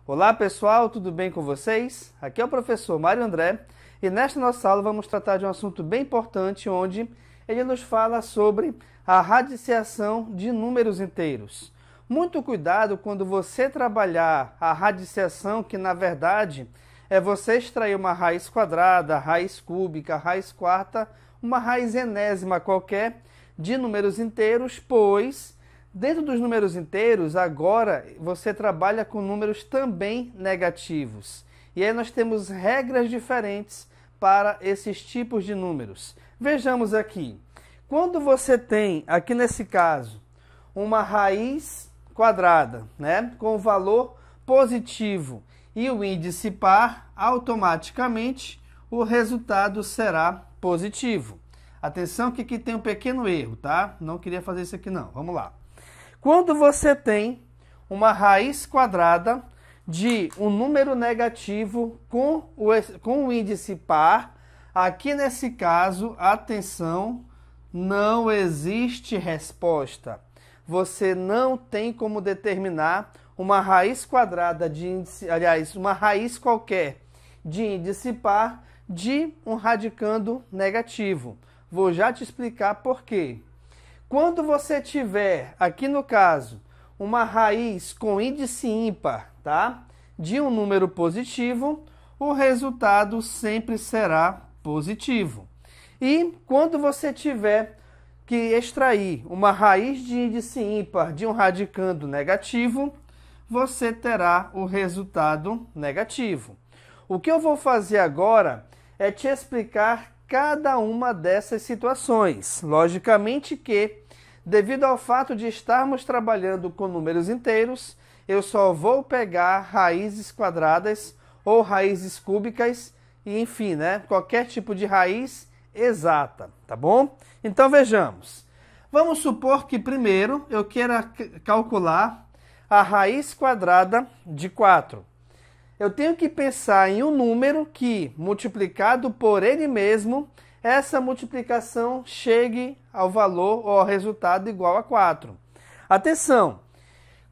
Olá pessoal, tudo bem com vocês? Aqui é o professor Mário André e nesta nossa aula vamos tratar de um assunto bem importante onde ele nos fala sobre a radiciação de números inteiros. Muito cuidado quando você trabalhar a radiciação, que na verdade é você extrair uma raiz quadrada, raiz cúbica, raiz quarta, uma raiz enésima qualquer de números inteiros, pois dentro dos números inteiros, agora você trabalha com números também negativos. E aí nós temos regras diferentes para esses tipos de números. Vejamos aqui. Quando você tem, aqui nesse caso, uma raiz quadrada, né, com valor positivo e o índice par, automaticamente o resultado será positivo. Atenção que aqui tem um pequeno erro, tá? Não queria fazer isso aqui não. Vamos lá. Quando você tem uma raiz quadrada de um número negativo com o índice par, aqui nesse caso, atenção, não existe resposta. Você não tem como determinar uma raiz quadrada de índice, aliás, uma raiz qualquer de índice par de um radicando negativo. Vou já te explicar por quê. Quando você tiver, aqui no caso, uma raiz com índice ímpar, tá? De um número positivo, o resultado sempre será positivo. E quando você tiver que extrair uma raiz de índice ímpar de um radicando negativo, você terá o resultado negativo. O que eu vou fazer agora é te explicar cada uma dessas situações. Logicamente que, devido ao fato de estarmos trabalhando com números inteiros, eu só vou pegar raízes quadradas ou raízes cúbicas e, enfim, né, qualquer tipo de raiz exata, tá bom? Então vejamos. Vamos supor que primeiro eu queira calcular a raiz quadrada de 4. Eu tenho que pensar em um número que, multiplicado por ele mesmo, essa multiplicação chegue ao valor ou ao resultado igual a 4. Atenção!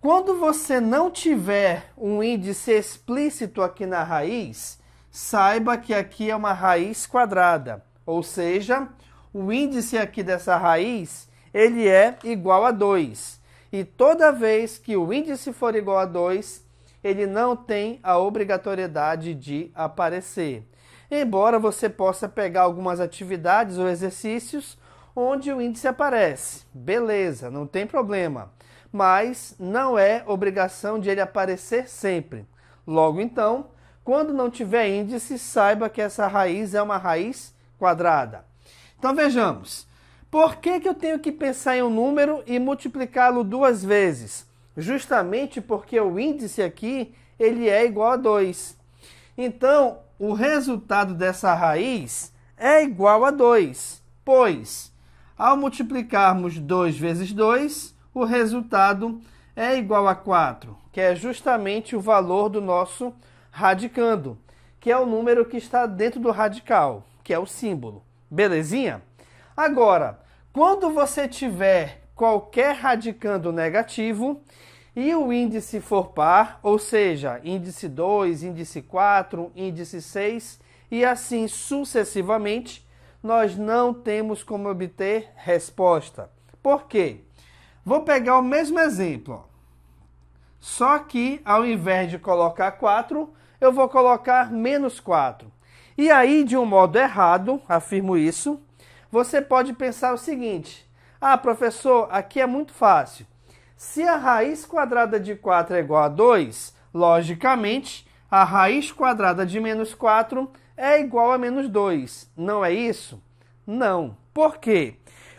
Quando você não tiver um índice explícito aqui na raiz, saiba que aqui é uma raiz quadrada, ou seja, o índice aqui dessa raiz, ele é igual a 2. E toda vez que o índice for igual a 2, ele não tem a obrigatoriedade de aparecer. Embora você possa pegar algumas atividades ou exercícios onde o índice aparece. Beleza, não tem problema. Mas não é obrigação de ele aparecer sempre. Logo então, quando não tiver índice, saiba que essa raiz é uma raiz quadrada. Então vejamos. Por que eu tenho que pensar em um número e multiplicá-lo duas vezes? Justamente porque o índice aqui ele é igual a 2. Então, o resultado dessa raiz é igual a 2, pois, ao multiplicarmos 2 vezes 2, o resultado é igual a 4, que é justamente o valor do nosso radicando, que é o número que está dentro do radical, que é o símbolo. Belezinha? Agora, quando você tiver qualquer radicando negativo e o índice for par, ou seja, índice 2, índice 4, índice 6 e assim sucessivamente, nós não temos como obter resposta. Por quê? Vou pegar o mesmo exemplo. Só que ao invés de colocar 4, eu vou colocar menos 4. E aí, de um modo errado, afirmo isso, você pode pensar o seguinte: ah, professor, aqui é muito fácil. Se a raiz quadrada de 4 é igual a 2, logicamente, a raiz quadrada de menos 4 é igual a menos 2. Não é isso? Não. Por quê?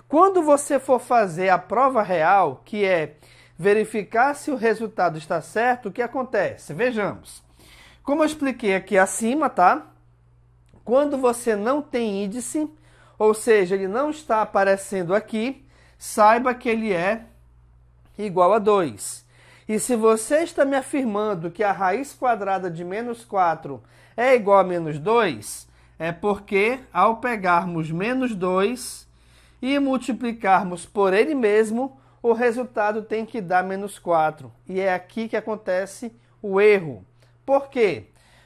Quando você for fazer a prova real, que é verificar se o resultado está certo, o que acontece? Vejamos. Como eu expliquei aqui acima, tá? Quando você não tem índice, ou seja, ele não está aparecendo aqui, saiba que ele é igual a 2. E se você está me afirmando que a raiz quadrada de menos 4 é igual a menos 2, é porque ao pegarmos menos 2 e multiplicarmos por ele mesmo, o resultado tem que dar menos 4. E é aqui que acontece o erro. Por quê?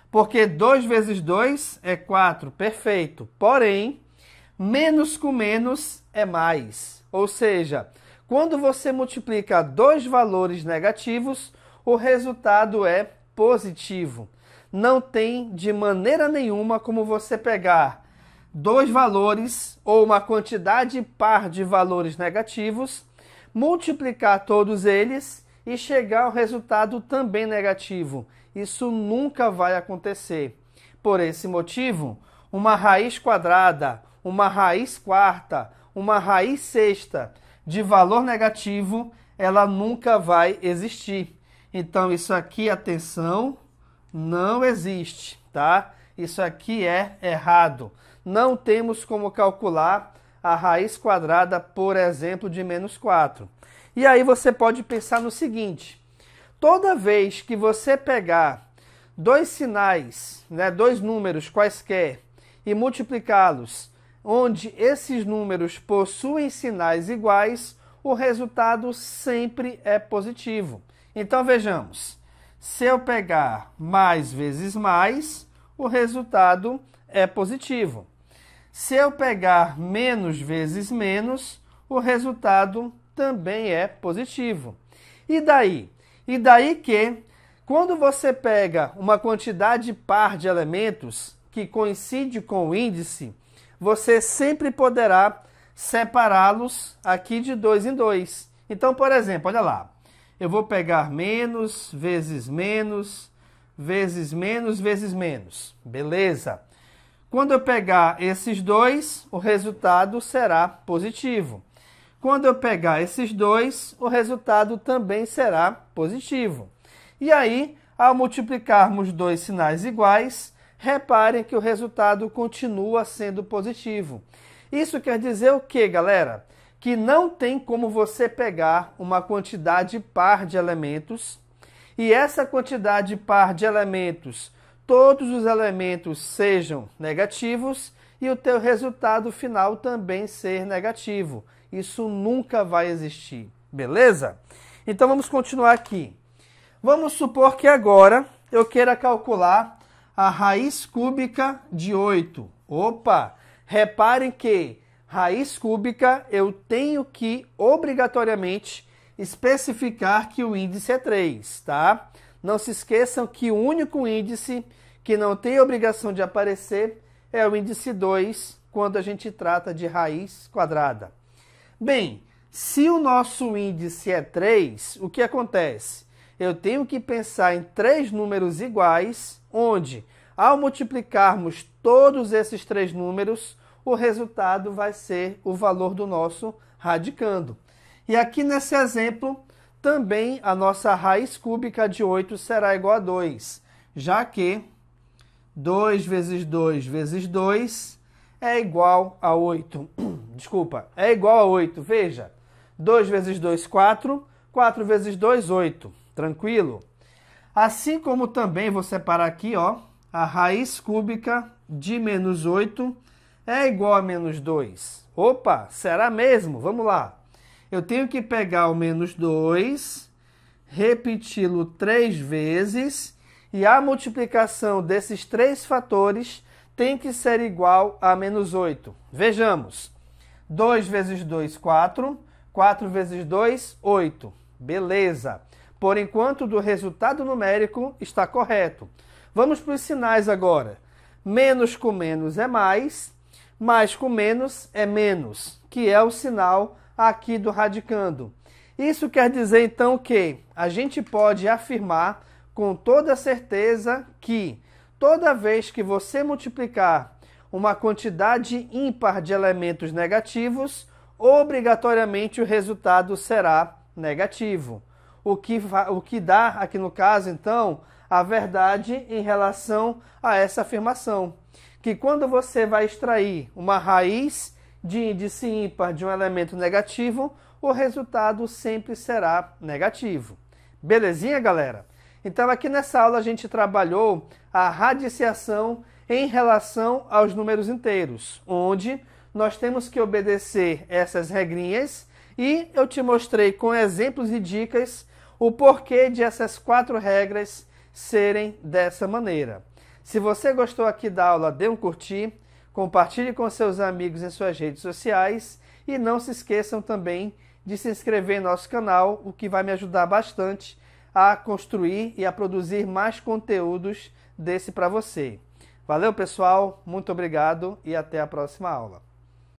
Porque 2 vezes 2 é 4, perfeito. Porém, menos com menos é mais. Ou seja, quando você multiplica dois valores negativos, o resultado é positivo. Não tem de maneira nenhuma como você pegar dois valores ou uma quantidade par de valores negativos, multiplicar todos eles e chegar ao resultado também negativo. Isso nunca vai acontecer. Por esse motivo, uma raiz quadrada, uma raiz quarta, uma raiz sexta de valor negativo, ela nunca vai existir. Então, isso aqui, atenção, não existe, tá? Isso aqui é errado. Não temos como calcular a raiz quadrada, por exemplo, de menos 4. E aí você pode pensar no seguinte: toda vez que você pegar dois sinais, dois números quaisquer, e multiplicá-los, onde esses números possuem sinais iguais, o resultado sempre é positivo. Então vejamos, se eu pegar mais vezes mais, o resultado é positivo. Se eu pegar menos vezes menos, o resultado também é positivo. E daí? E daí que, quando você pega uma quantidade par de elementos que coincide com o índice, você sempre poderá separá-los aqui de 2 em 2. Então, por exemplo, olha lá. Eu vou pegar menos, vezes menos, vezes menos, vezes menos. Beleza. Quando eu pegar esses dois, o resultado será positivo. Quando eu pegar esses dois, o resultado também será positivo. E aí, ao multiplicarmos dois sinais iguais, reparem que o resultado continua sendo positivo. Isso quer dizer o quê, galera? Que não tem como você pegar uma quantidade par de elementos e essa quantidade par de elementos, todos os elementos sejam negativos e o teu resultado final também ser negativo. Isso nunca vai existir, beleza? Então vamos continuar aqui. Vamos supor que agora eu queira calcular a raiz cúbica de 8. Opa! Reparem que raiz cúbica eu tenho que obrigatoriamente especificar que o índice é 3, tá? Não se esqueçam que o único índice que não tem obrigação de aparecer é o índice 2, quando a gente trata de raiz quadrada. Bem, se o nosso índice é 3, o que acontece? Eu tenho que pensar em 3 números iguais, onde, ao multiplicarmos todos esses 3 números, o resultado vai ser o valor do nosso radicando. E aqui nesse exemplo, também a nossa raiz cúbica de 8 será igual a 2, já que 2 vezes 2 vezes 2 é igual a 8. Desculpa, é igual a 8. Veja, 2 vezes 2, 4. 4 vezes 2, 8. Tranquilo? Assim como também vou separar aqui, ó, a raiz cúbica de menos 8 é igual a menos 2. Opa, será mesmo? Vamos lá. Eu tenho que pegar o menos 2, repeti-lo 3 vezes, e a multiplicação desses 3 fatores tem que ser igual a menos 8. Vejamos. 2 vezes 2, 4. 4 vezes 2, 8. Beleza. Por enquanto, do resultado numérico está correto. Vamos para os sinais agora. Menos com menos é mais com menos é menos, que é o sinal aqui do radicando. Isso quer dizer, então, que a gente pode afirmar com toda certeza que toda vez que você multiplicar uma quantidade ímpar de elementos negativos, obrigatoriamente o resultado será negativo. O que dá aqui no caso, então, a verdade em relação a essa afirmação. Que quando você vai extrair uma raiz de índice ímpar de um elemento negativo, o resultado sempre será negativo. Belezinha, galera? Então, aqui nessa aula a gente trabalhou a radiciação em relação aos números inteiros, onde nós temos que obedecer essas regrinhas e eu te mostrei com exemplos e dicas o porquê de essas 4 regras serem dessa maneira. Se você gostou aqui da aula, dê um curtir, compartilhe com seus amigos em suas redes sociais e não se esqueçam também de se inscrever em nosso canal, o que vai me ajudar bastante a construir e a produzir mais conteúdos desse para você. Valeu, pessoal, muito obrigado e até a próxima aula.